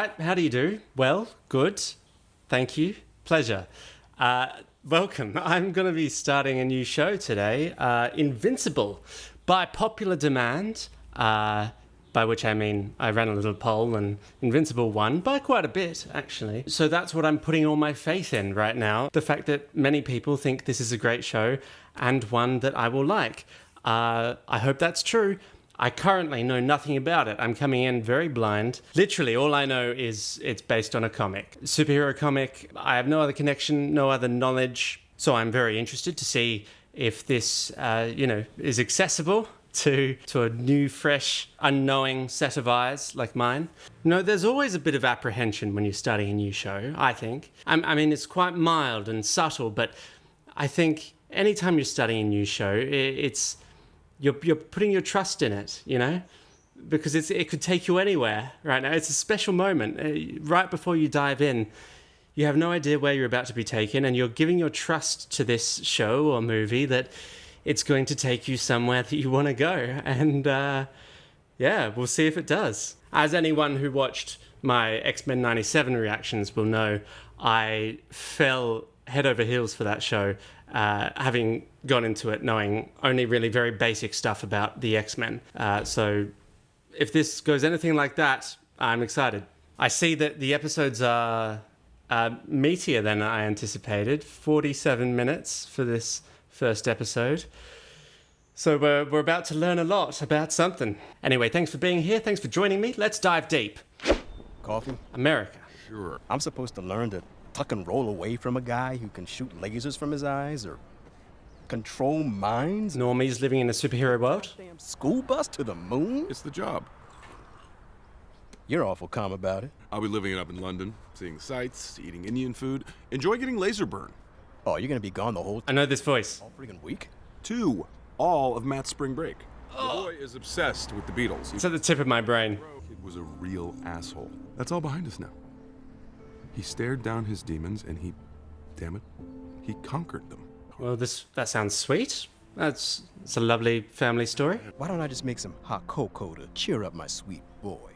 right, how do you do? Well, good. Thank you. Pleasure. Welcome. I'm going to be starting a new show today, Invincible, by popular demand, by which I mean I ran a little poll and Invincible won by quite a bit, actually. So that's what I'm putting all my faith in right now. The fact that many people think this is a great show and one that I will like. I hope that's true. I currently know nothing about it. I'm coming in very blind. Literally, all I know is it's based on a comic. Superhero comic. I have no other connection, no other knowledge. So I'm very interested to see if this, is accessible to a new, fresh, unknowing set of eyes like mine. There's always a bit of apprehension when you're starting a new show, I think. I mean, it's quite mild and subtle, but I think anytime you're starting a new show, it's... You're putting your trust in it, because it could take you anywhere right now. It's a special moment. Right before you dive in, you have no idea where you're about to be taken, and you're giving your trust to this show or movie that it's going to take you somewhere that you want to go. And we'll see if it does. As anyone who watched my X-Men 97 reactions will know, I fell head over heels for that show, having gone into it knowing only really very basic stuff about the X-Men. So if this goes anything like that, I'm excited. I see that the episodes are meatier than I anticipated. 47 minutes for this first episode. So we're about to learn a lot about something. Anyway, thanks for being here. Thanks for joining me. Let's dive deep. Coffee? America. Sure. I'm supposed to learn to tuck and roll away from a guy who can shoot lasers from his eyes or control minds? Normies living in a superhero world? Damn school bus to the moon? It's the job. You're awful calm about it. I'll be living it up in London, seeing the sights, eating Indian food, enjoy getting laser burn. Oh, you're gonna be gone the whole I know this voice. all friggin' week? 2, all of Matt's spring break. The boy is obsessed with the Beatles. It's at the tip of my brain. It was a real asshole. That's all behind us now. He stared down his demons and he conquered them. Well, that sounds sweet. It's a lovely family story. Why don't I just make some hot cocoa to cheer up my sweet boy?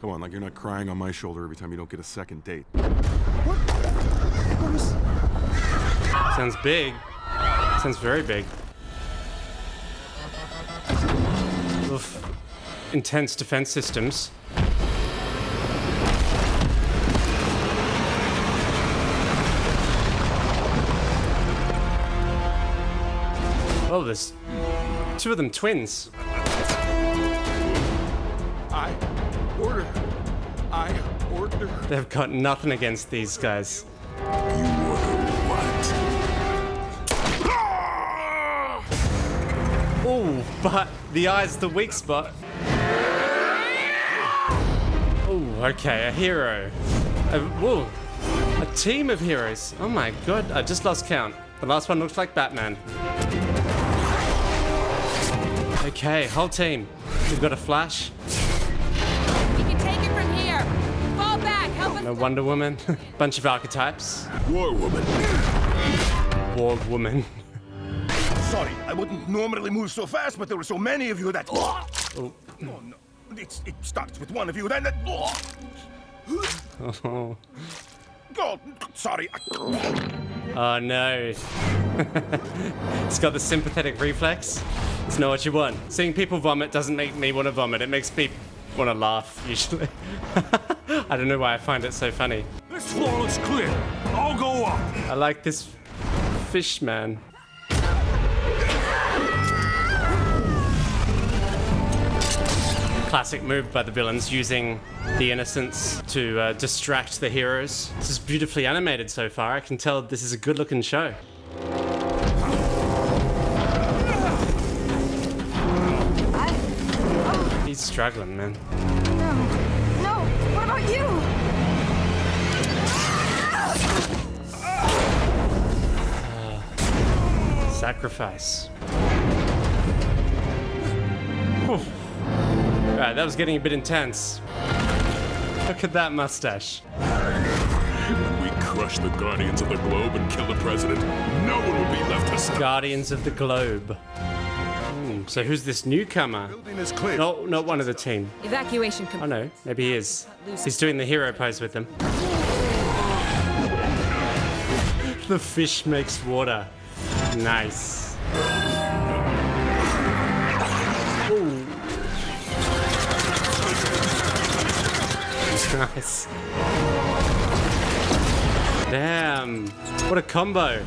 Come on, like you're not crying on my shoulder every time you don't get a second date. Sounds big. Sounds very big. Oof. Intense defense systems. Oh, there's 2 of them twins. I order. They've got nothing against these guys. You order what? Oh, but the eye's the weak spot. Oh, okay, a hero. A team of heroes. Oh my god, I just lost count. The last one looks like Batman. Okay, whole team. We've got a Flash. You can take it from here. Fall back. Help us. No Wonder Woman. Bunch of archetypes. War woman. War Woman. Sorry, I wouldn't normally move so fast, but there were so many of you that... Oh. Oh, no. It starts with one of you, then... Oh. Oh, sorry. Oh no. It's got the sympathetic reflex. It's not what you want. Seeing people vomit doesn't make me want to vomit. It makes me want to laugh, usually. I don't know why I find it so funny. This floor looks clear. I'll go up. I like this fish man. Classic move by the villains, using the innocents to distract the heroes. This is beautifully animated so far. I can tell this is a good-looking show. He's struggling, man. No. What about you? Sacrifice. Whew. Right, that was getting a bit intense. Look at that mustache. When we crush the Guardians of the Globe and kill the President, no one will be left to stop. Guardians of the Globe. So who's this newcomer? Building is clear. No, not one of the team. Evacuation Oh complete. no, maybe he is. He's doing the hero pose with them. The fish makes water. Nice. Ooh. Nice. Damn. What a combo.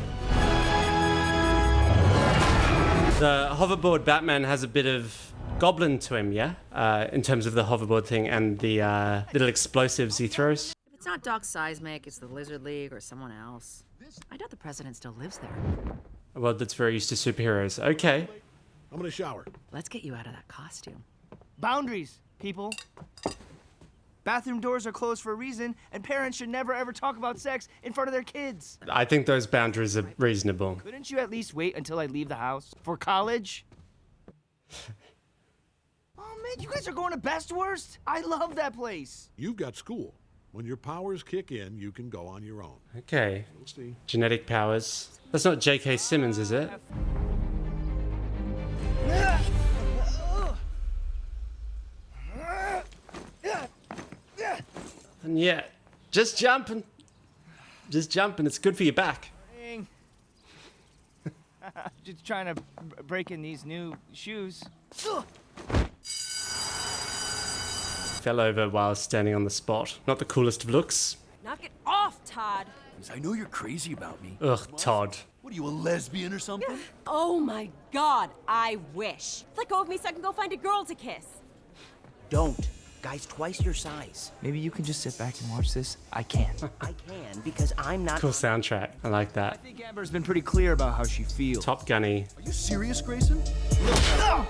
The hoverboard Batman has a bit of goblin to him, yeah? In terms of the hoverboard thing and the little explosives he throws. If it's not Doc Seismic, it's the Lizard League or someone else. I doubt the president still lives there. A world that's very used to superheroes. Okay. I'm gonna shower. Let's get you out of that costume. Boundaries, people. Bathroom doors are closed for a reason, and parents should never ever talk about sex in front of their kids. I think those boundaries are reasonable. Couldn't you at least wait until I leave the house? For college? Oh man, you guys are going to Best Worst? I love that place. You've got school. When your powers kick in, you can go on your own. Okay. We'll see. Genetic powers. That's not J.K. Simmons, is it? And yeah, just jump and it's good for your back. Just trying to break in these new shoes. Fell over while standing on the spot. Not the coolest of looks. Knock it off, Todd. I know you're crazy about me. Ugh, Todd. What are you, a lesbian or something? Oh my God, I wish. Let go of me so I can go find a girl to kiss. Don't. Guy's twice your size. Maybe you can just sit back and watch this. I can't. I can because I'm not. Cool soundtrack. I like I that. think Amber's been pretty clear about how she feels. Top Gunny. Are you serious, Grayson? Oh.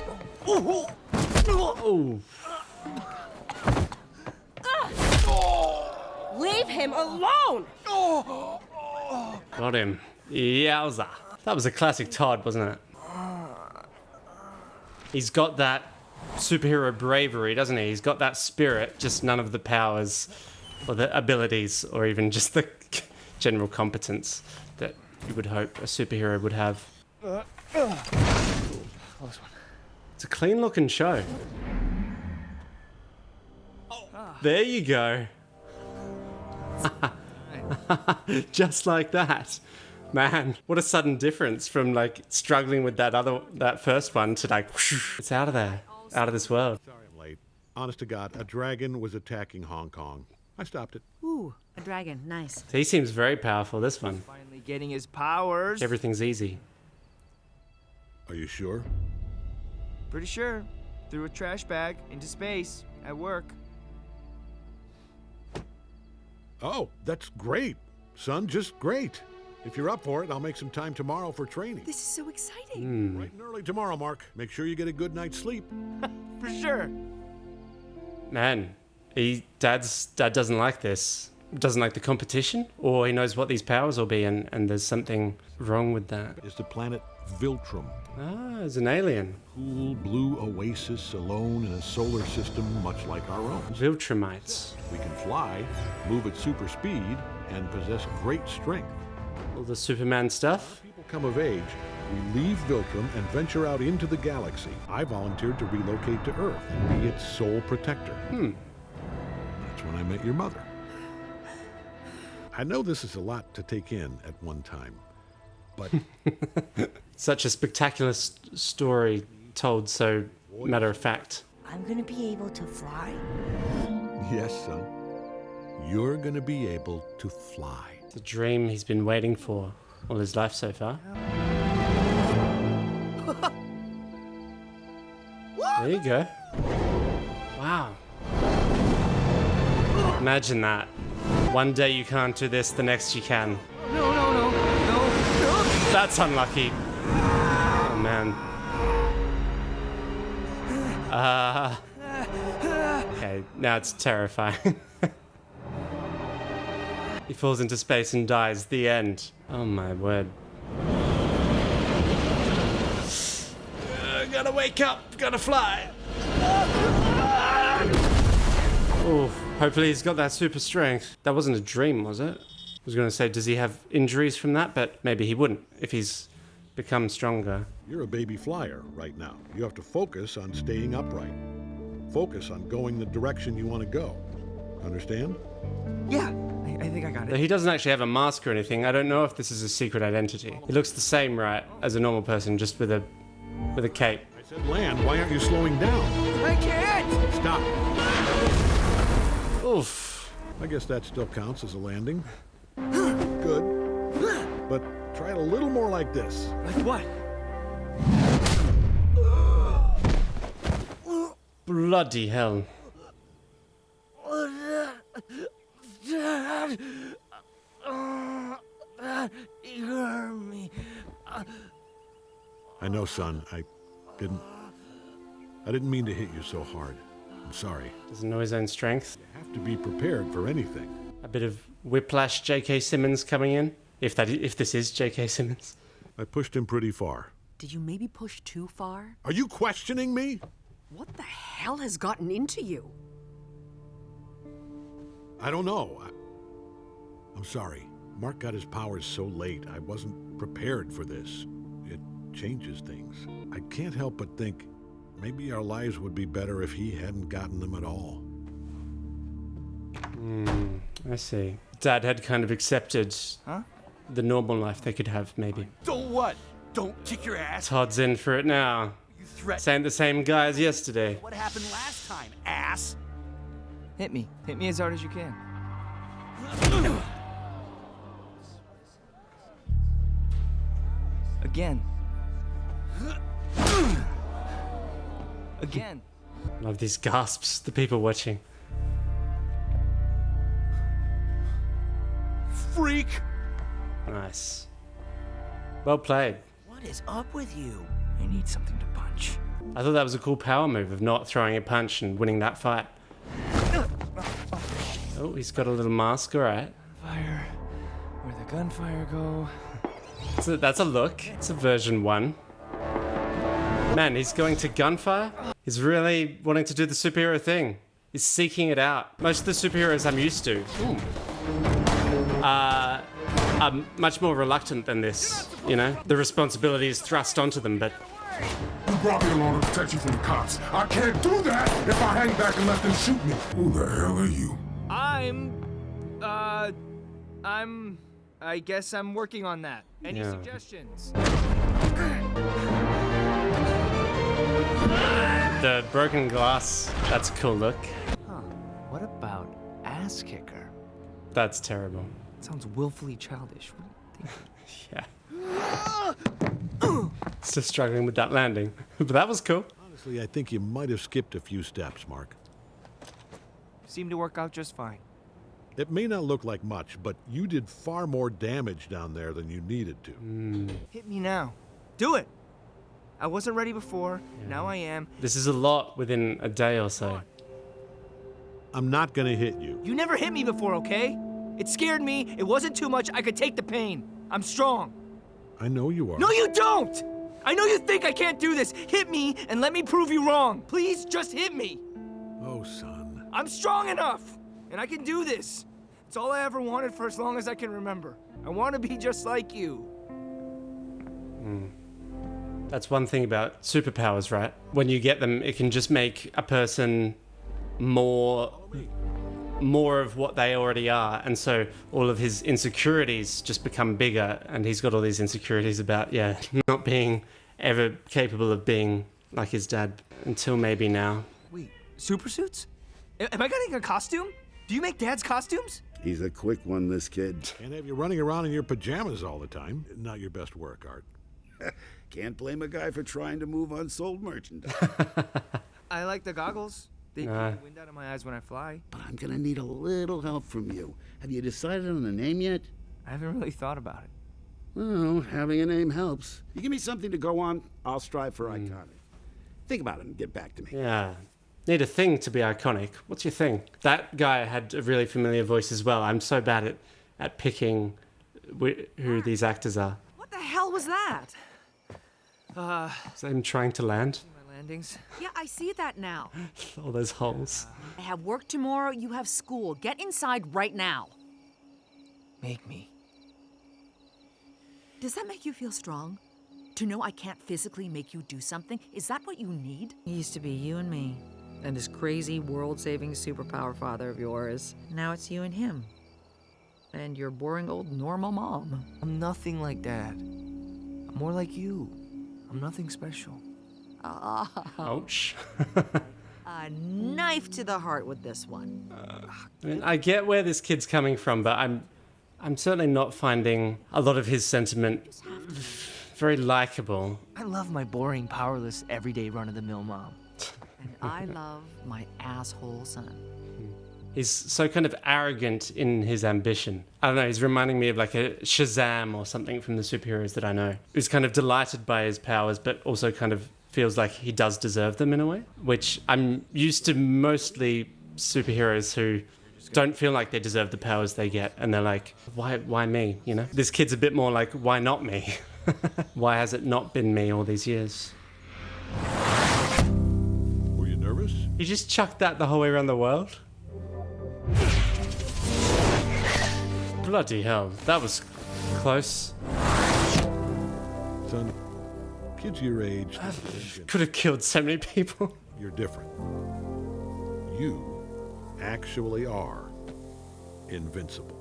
Leave him alone! Got him. Yowza. That was a classic Todd, wasn't it? He's got that superhero bravery, doesn't he? He's got that spirit, just none of the powers or the abilities or even just the general competence that you would hope a superhero would have. It's a clean looking show. There you go. Just like that. Man, what a sudden difference from like struggling with that first one to like, whoosh, it's out of there, out of this world. Sorry I'm late. Honest to God, a dragon was attacking Hong Kong. I stopped it. Ooh, a dragon. Nice. He seems very powerful, this one. Finally getting his powers. Everything's easy. Are you sure? Pretty sure. Threw a trash bag into space at work. Oh, that's great. Son, just great. If you're up for it, I'll make some time tomorrow for training. This is so exciting. Bright and early tomorrow, Mark. Make sure you get a good night's sleep. For sure. Man, dad doesn't like this. Doesn't like the competition, or he knows what these powers will be, and there's something wrong with that. It's the planet Viltrum. Ah, it's an alien. Cool blue oasis alone in a solar system much like our own. Viltrumites. We can fly, move at super speed, and possess great strength. All the Superman stuff. People come of age, we leave Viltrum and venture out into the galaxy. I volunteered to relocate to Earth and be its sole protector. That's when I met your mother. I know this is a lot to take in at one time, but Such a spectacular story told so matter of fact. I'm gonna be able to fly. yes, son, you're gonna be able to fly. It's a dream he's been waiting for all his life so far. There you go. Wow. Imagine that. One day you can't do this, the next you can. No. That's unlucky. Oh man. Okay, now it's terrifying. He falls into space and dies. The end. Oh my word. Gotta wake up. Gotta fly. Oh, hopefully he's got that super strength. That wasn't a dream, was it? I was going to say, does he have injuries from that? But maybe he wouldn't if he's become stronger. You're a baby flyer right now. You have to focus on staying upright. Focus on going the direction you want to go. Understand? Yeah, I think I got it. He doesn't actually have a mask or anything. I don't know if this is a secret identity. He looks the same, right, as a normal person, just with a cape. I said land, why aren't you slowing down? I can't! Stop. Oof. I guess that still counts as a landing. Good. But try it a little more like this. Like what? Bloody hell. Dad, you hurt me. I know, son. I didn't mean to hit you so hard. I'm sorry. Doesn't know his own strength. You have to be prepared for anything. A bit of whiplash J.K. Simmons coming in, if this is J.K. Simmons. I pushed him pretty far. Did you maybe push too far? Are you questioning me? What the hell has gotten into you? I don't know. I'm sorry. Mark got his powers so late. I wasn't prepared for this. It changes things. I can't help but think maybe our lives would be better if he hadn't gotten them at all. I see. Dad had kind of accepted the normal life they could have, maybe. Don't what? Don't kick your ass? Todd's in for it now. You threat. Saying the same guy as yesterday. What happened last time, ass? Hit me. Hit me as hard as you can. Again. Again. Love these gasps, the people watching. Freak! Nice. Well played. What is up with you? I need something to punch. I thought that was a cool power move of not throwing a punch and winning that fight. Oh, he's got a little mask, alright. Fire. Where the gunfire go? So that's a look. It's a version 1. Man, he's going to gunfire. He's really wanting to do the superhero thing. He's seeking it out. Most of the superheroes I'm used to are much more reluctant than this, you know? The responsibility is thrust onto them, but... You brought me along to protect you from the cops. I can't do that if I hang back and let them shoot me. Who the hell are you? I guess I'm working on that. Any Yeah. suggestions? The broken glass, that's a cool look. Huh. What about ass kicker? That's terrible. Sounds willfully childish. What do you think? Yeah. Still struggling with that landing. But that was cool. Honestly, I think you might have skipped a few steps, Mark. Seemed to work out just fine. It may not look like much, but you did far more damage down there than you needed to. Hit me now. Do it! I wasn't ready before. Now I am. This is a lot within a day or so. I'm not gonna hit you. You never hit me before, okay? It scared me. It wasn't too much. I could take the pain. I'm strong. I know you are. No, you don't! I know you think I can't do this. Hit me and let me prove you wrong. Please, just hit me. Oh, son. I'm strong enough, and I can do this. It's all I ever wanted for as long as I can remember. I want to be just like you. That's one thing about superpowers, right? When you get them, it can just make a person more of what they already are, and so all of his insecurities just become bigger, and he's got all these insecurities about, not being ever capable of being like his dad until maybe now. Wait, super suits? Am I getting a costume? Do you make dad's costumes? He's a quick one, this kid. Can't have you running around in your pajamas all the time. Not your best work, Art. Can't blame a guy for trying to move unsold merchandise. I like the goggles. They keep the wind out of my eyes when I fly. But I'm gonna need a little help from you. Have you decided on a name yet? I haven't really thought about it. Well, having a name helps. You give me something to go on, I'll strive for iconic. Think about it and get back to me. Yeah. Need a thing to be iconic. What's your thing? That guy had a really familiar voice as well. I'm so bad at picking who these actors are. What the hell was that? Is that him trying to land? My landings. Yeah, I see that now. All those holes. I have work tomorrow, you have school. Get inside right now. Make me. Does that make you feel strong? To know I can't physically make you do something, is that what you need? It used to be you and me, and this crazy world-saving superpower father of yours. Now it's you and him. And your boring old normal mom. I'm nothing like Dad. I'm more like you. I'm nothing special. Ouch. A knife to the heart with this one. I mean, I get where this kid's coming from, but I'm certainly not finding a lot of his sentiment very likable. I love my boring, powerless, everyday run-of-the-mill mom. And I love my asshole son. He's so kind of arrogant in his ambition. I don't know, he's reminding me of like a Shazam or something from the superheroes that I know. Who's kind of delighted by his powers, but also kind of feels like he does deserve them in a way, which I'm used to mostly superheroes who don't feel like they deserve the powers they get, and they're like, why me, you know? This kid's a bit more like, why not me? Why has it not been me all these years? Were you nervous? You just chucked that the whole way around the world? Bloody hell, that was close. Son, kids your age Could have killed so many people. you're different. You actually are invincible.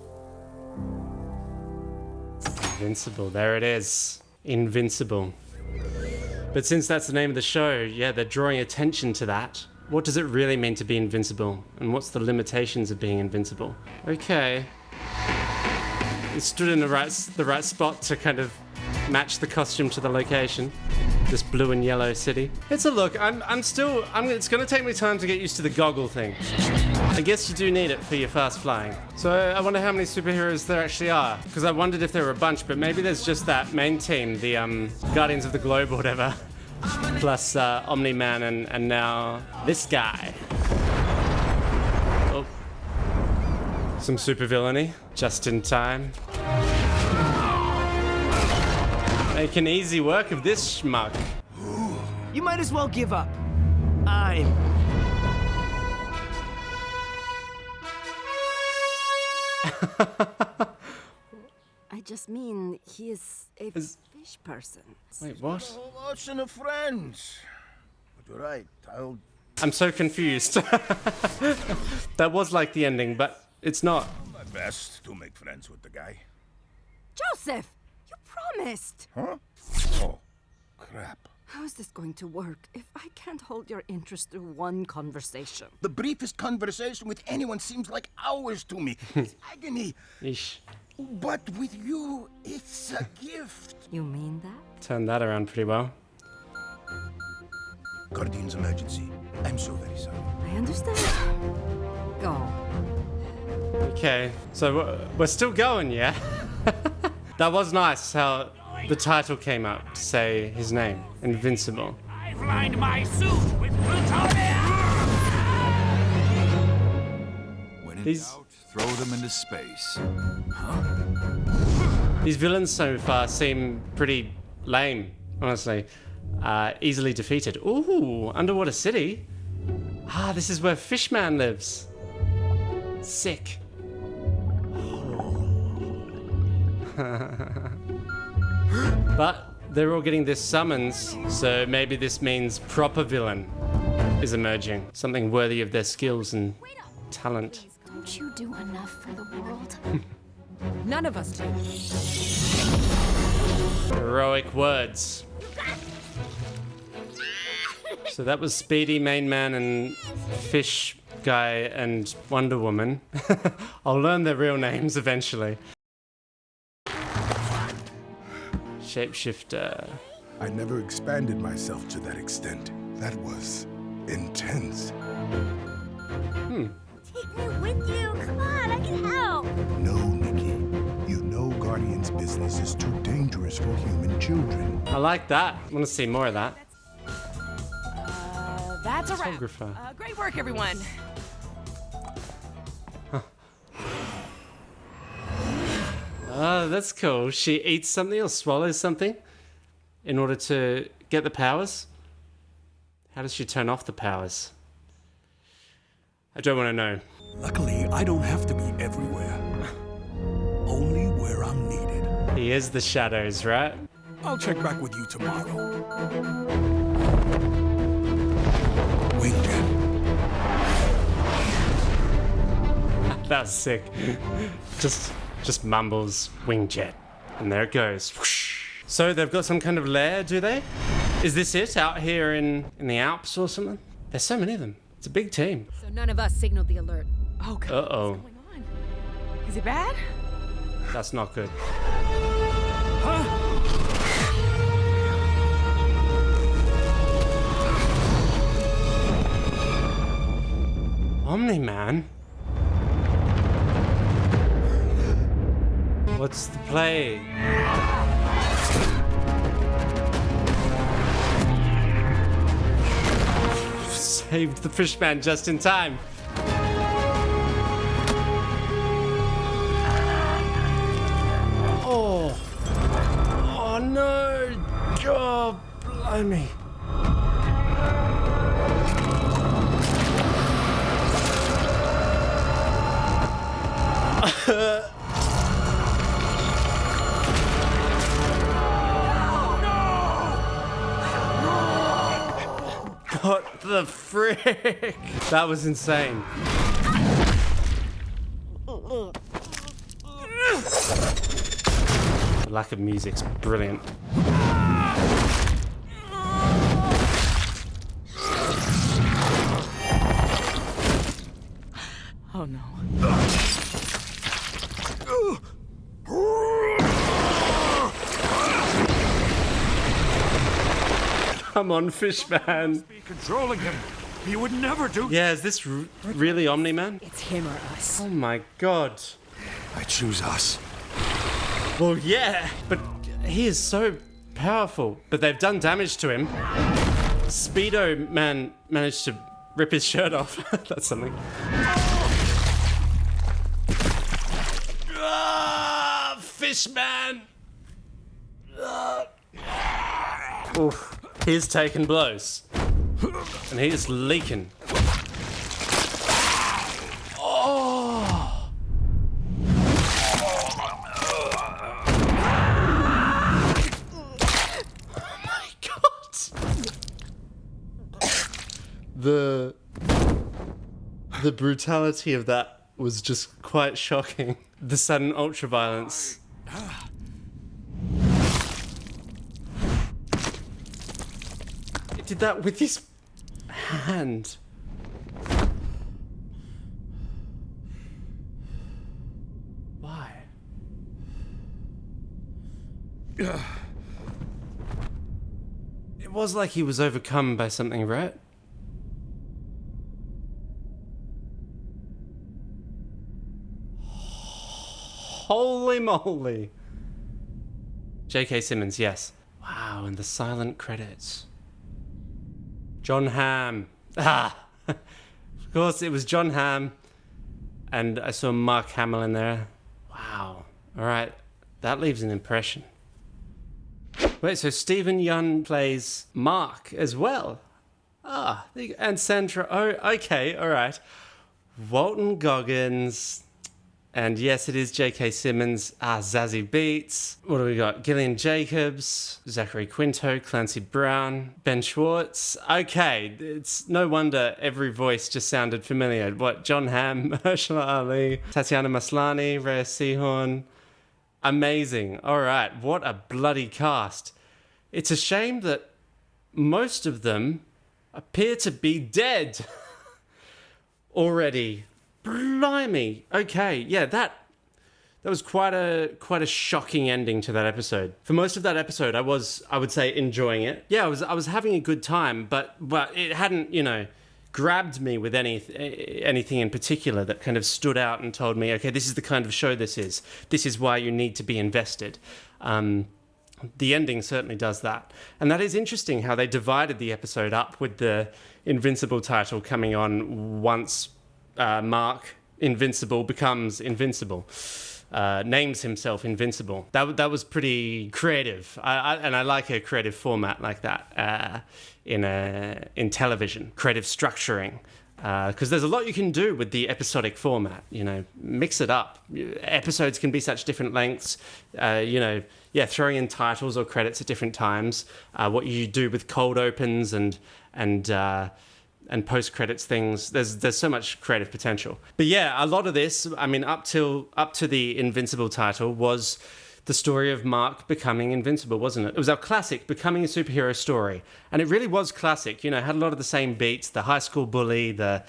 Invincible, there it is. Invincible. But since that's the name of the show, yeah, they're drawing attention to that. What does it really mean to be invincible? And what's the limitations of being invincible? Okay. It stood in the right spot to kind of match the costume to the location. This blue and yellow city. It's a look. It's gonna take me time to get used to the goggle thing. I guess you do need it for your fast flying. So I wonder how many superheroes there actually are. Because I wondered if there were a bunch, but maybe there's just that main team, the Guardians of the Globe or whatever. Plus Omni-Man and now this guy. Oh. Some supervillainy, just in time. Making easy work of this schmuck. You might as well give up. I'm... I just mean he is a fish person. Wait, what? Lots of friends. But you're right, I'm so confused. That was like the ending, but it's not. my best to make friends with the guy. Joseph, you promised. Huh? Oh, crap. How is this going to work if I can't hold your interest through one conversation? The briefest conversation with anyone seems like hours to me. It's agony. Yeesh. But with you, it's a gift. You mean that? Turned that around pretty well. Guardian's emergency. I'm so very sorry. I understand. Go. Okay, so we're still going, yeah? That was nice how the title came up to say his name, Invincible. I've lined my suit with plutonium! When in These- doubt, throw them into space. These villains so far seem pretty lame, honestly. Easily defeated. Ooh, underwater city. Ah, this is where Fishman lives. Sick. But they're all getting this summons, so maybe this means proper villain is emerging. Something worthy of their skills and talent. Don't you do enough for the world? None of us do. Heroic words. So that was Speedy, Main Man, and Fish Guy and Wonder Woman. I'll learn their real names eventually. Shapeshifter. I never expanded myself to that extent. That was intense. Take me with you. Come on, I can help. No, Nikki. You know Guardian's business is too dangerous for human children. I like that. I want to see more of that. That's a wrap. Photographer. Great work, everyone. Oh, that's cool. She eats something or swallows something in order to get the powers. How does she turn off the powers? I don't want to know. Luckily, I don't have to be everywhere. Only where I'm needed. He is the shadows, right? I'll check back with you tomorrow. Wingman. That was sick. Just mumbles wingjet. And there it goes. Whoosh. So they've got some kind of lair, do they? Is this it out here in the Alps or something? There's so many of them. It's a big team. So none of us signaled the alert. Oh, God. Uh-oh. What's going on? Is it bad? That's not good. Omni-Man? What's the play? Saved the fishman just in time. Oh. Oh no. God, blimey. What the frick? That was insane. The lack of music's brilliant. Oh no. Come on, Fishman. Be controlling him. He would never do. Yeah, is this really Omni-Man? It's him or us. Oh my god. I choose us. Well, yeah, but he is so powerful. But they've done damage to him. Speedo Man managed to rip his shirt off. That's something. Ah, Fishman! Oof. He's taking blows. And he is leaking. Oh! Oh my god! The brutality of that was just quite shocking. The sudden ultraviolence. He did that with his hand. Why? It was like he was overcome by something, right? Holy moly. J.K. Simmons, yes. Wow, and the silent credits. John Hamm. Ah! Of course, it was John Hamm. And I saw Mark Hamill in there. Wow. Alright, that leaves an impression. Wait, so Stephen Yeun plays Mark as well? Ah, and Sandra... Oh, okay, alright. Walton Goggins... And yes, it is J.K. Simmons. Zazie Beetz. What do we got? Gillian Jacobs, Zachary Quinto, Clancy Brown, Ben Schwartz. Okay, it's no wonder every voice just sounded familiar. What? John Hamm, Mahershala Ali, Tatiana Maslany, Rhea Seehorn. Amazing. All right, what a bloody cast. It's a shame that most of them appear to be dead already. Blimey. Okay, yeah, that was quite a shocking ending to that episode. For most of that episode, I would say enjoying it. Yeah, I was having a good time, but it hadn't, grabbed me with anything in particular that kind of stood out and told me, okay, this is the kind of show this is. This is why you need to be invested. The ending certainly does that. And that is interesting how they divided the episode up with the Invincible title coming on once Mark Invincible becomes Invincible, names himself Invincible. That was pretty creative, and I like a creative format like that in television. Creative structuring. Because there's a lot you can do with the episodic format, mix it up. Episodes can be such different lengths, throwing in titles or credits at different times, what you do with cold opens and post credits things. There's so much creative potential. But yeah, a lot of this, I mean, up to the Invincible title was the story of Mark becoming invincible, wasn't it? It was our classic becoming a superhero story. And it really was classic, had a lot of the same beats, the high school bully, the,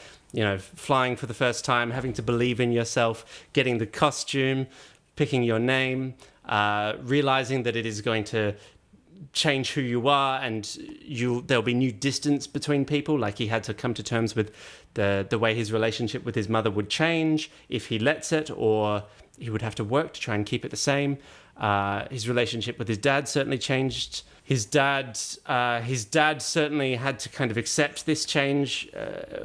flying for the first time, having to believe in yourself, getting the costume, picking your name, realizing that it is going to change who you are, and there'll be new distance between people. Like, he had to come to terms with the way his relationship with his mother would change if he lets it, or he would have to work to try and keep it the same. His relationship with his dad certainly changed. His dad certainly had to kind of accept this change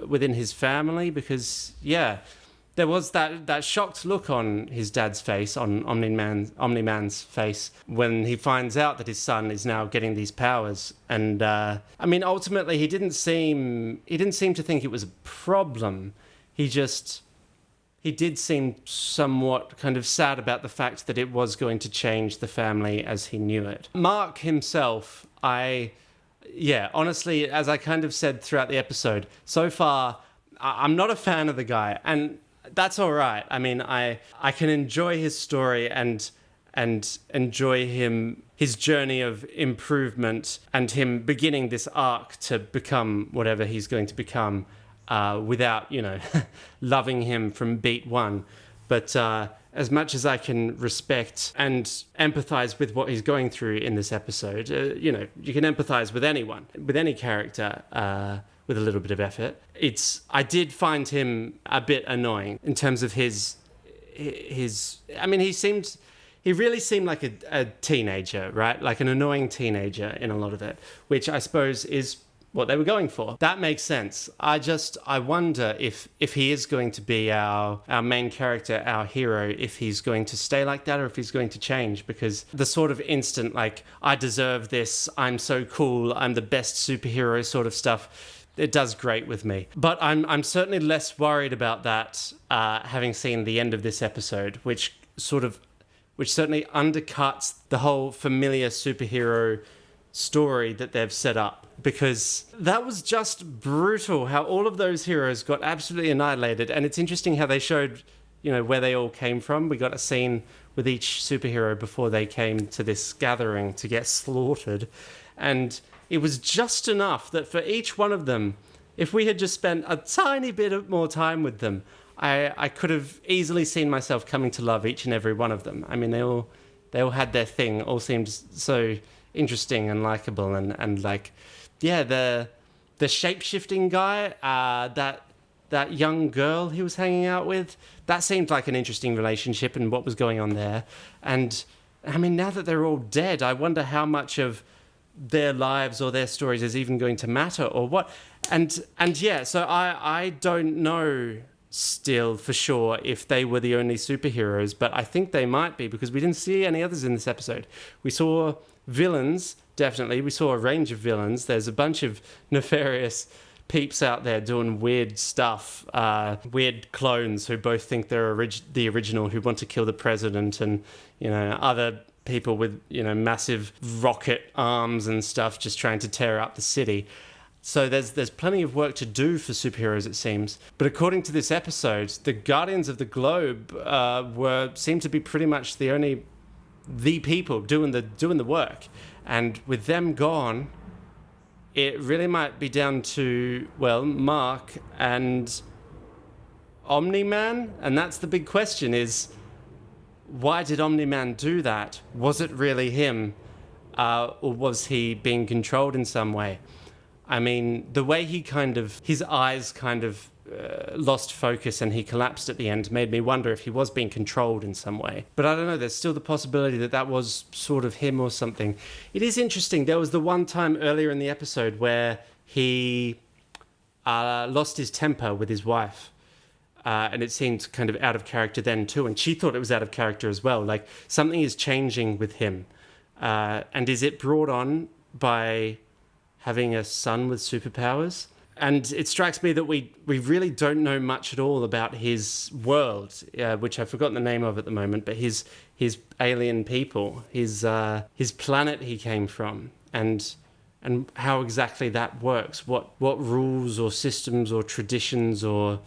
within his family, because there was that shocked look on his dad's face, on Omni-Man's face, when he finds out that his son is now getting these powers. And I mean, ultimately, he didn't seem to think it was a problem. He did seem somewhat kind of sad about the fact that it was going to change the family as he knew it. Mark himself, honestly, as I kind of said throughout the episode, so far, I'm not a fan of the guy, and that's all right. I mean, I can enjoy his story and enjoy his journey of improvement, and him beginning this arc to become whatever he's going to become, without, loving him from beat one. But as much as I can respect and empathize with what he's going through in this episode, you can empathize with anyone, with any character, with a little bit of effort. I did find him a bit annoying in terms of his I mean, he really seemed like a teenager, right? Like an annoying teenager in a lot of it, which I suppose is what they were going for. That makes sense. I wonder if he is going to be our main character, our hero, if he's going to stay like that or if he's going to change, because the sort of instant, like, I deserve this, I'm so cool, I'm the best superhero sort of stuff, it does great with me. But I'm certainly less worried about that, having seen the end of this episode, which certainly undercuts the whole familiar superhero story that they've set up, because that was just brutal how all of those heroes got absolutely annihilated. And it's interesting how they showed, where they all came from. We got a scene with each superhero before they came to this gathering to get slaughtered, and it was just enough that for each one of them, if we had just spent a tiny bit more time with them, I could have easily seen myself coming to love each and every one of them. I mean, they all had their thing, all seemed so interesting and likable, and like, the shape-shifting guy, that young girl he was hanging out with, that seemed like an interesting relationship and what was going on there. And I mean, now that they're all dead, I wonder how much of their lives or their stories is even going to matter, or what. And so I don't know still for sure if they were the only superheroes, but I think they might be, because we didn't see any others in this episode. We saw villains, definitely. We saw a range of villains. There's a bunch of nefarious peeps out there doing weird stuff, weird clones who both think they're the original, who want to kill the president, and other people with massive rocket arms and stuff just trying to tear up the city. So there's plenty of work to do for superheroes, it seems. But according to this episode, the Guardians of the Globe seem to be pretty much the people doing the work. And with them gone, it really might be down to, Mark and Omni-Man. And that's the big question, is why did Omni-Man do that? Was it really him? Or was he being controlled in some way? I mean, the way his eyes lost focus and he collapsed at the end made me wonder if he was being controlled in some way. But I don't know, there's still the possibility that was sort of him or something. It is interesting, there was the one time earlier in the episode where he lost his temper with his wife. And it seemed kind of out of character then too, and she thought it was out of character as well. Like, something is changing with him. And is it brought on by having a son with superpowers? And it strikes me that we really don't know much at all about his world, which I've forgotten the name of at the moment, but his alien people, his planet he came from, and how exactly that works. What rules or systems or traditions or,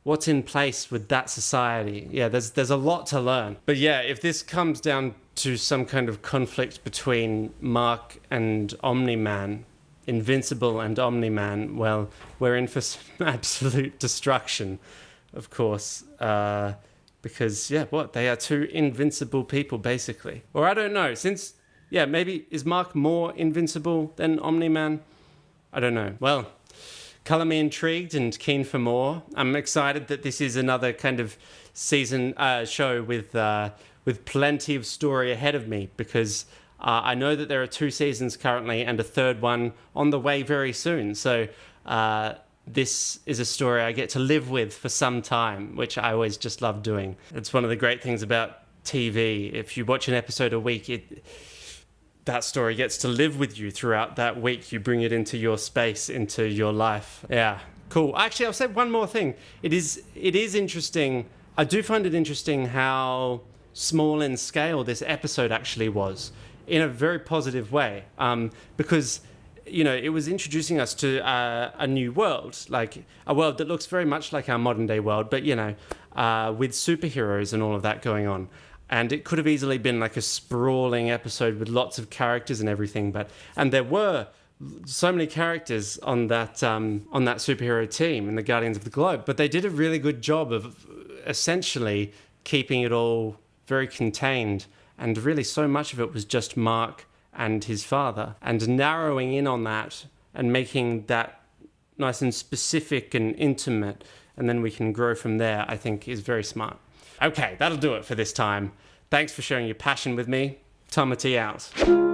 what's in place with that society. Yeah, there's a lot to learn. But yeah, if this comes down to some kind of conflict between Mark and Omni-Man, Invincible and Omni-Man, well, we're in for some absolute destruction, of course, because, they are two invincible people, basically. Or I don't know, maybe is Mark more invincible than Omni-Man? I don't know. Well, color me intrigued and keen for more. I'm excited that this is another kind of season show with plenty of story ahead of me, because I know that there are 2 seasons currently and a 3rd one on the way very soon. So this is a story I get to live with for some time, which I always just love doing. It's one of the great things about TV. If you watch an episode a week, that story gets to live with you throughout that week. You bring it into your space, into your life. Yeah, cool. Actually, I'll say one more thing. It is interesting. I do find it interesting how small in scale this episode actually was, in a very positive way, because it was introducing us to a new world, like a world that looks very much like our modern day world, but with superheroes and all of that going on. And it could have easily been like a sprawling episode with lots of characters and everything, and there were so many characters on that superhero team in the Guardians of the Globe, but they did a really good job of essentially keeping it all very contained. And really so much of it was just Mark and his father. And narrowing in on that and making that nice and specific and intimate, and then we can grow from there, I think is very smart. Okay, that'll do it for this time. Thanks for sharing your passion with me. Tomati out.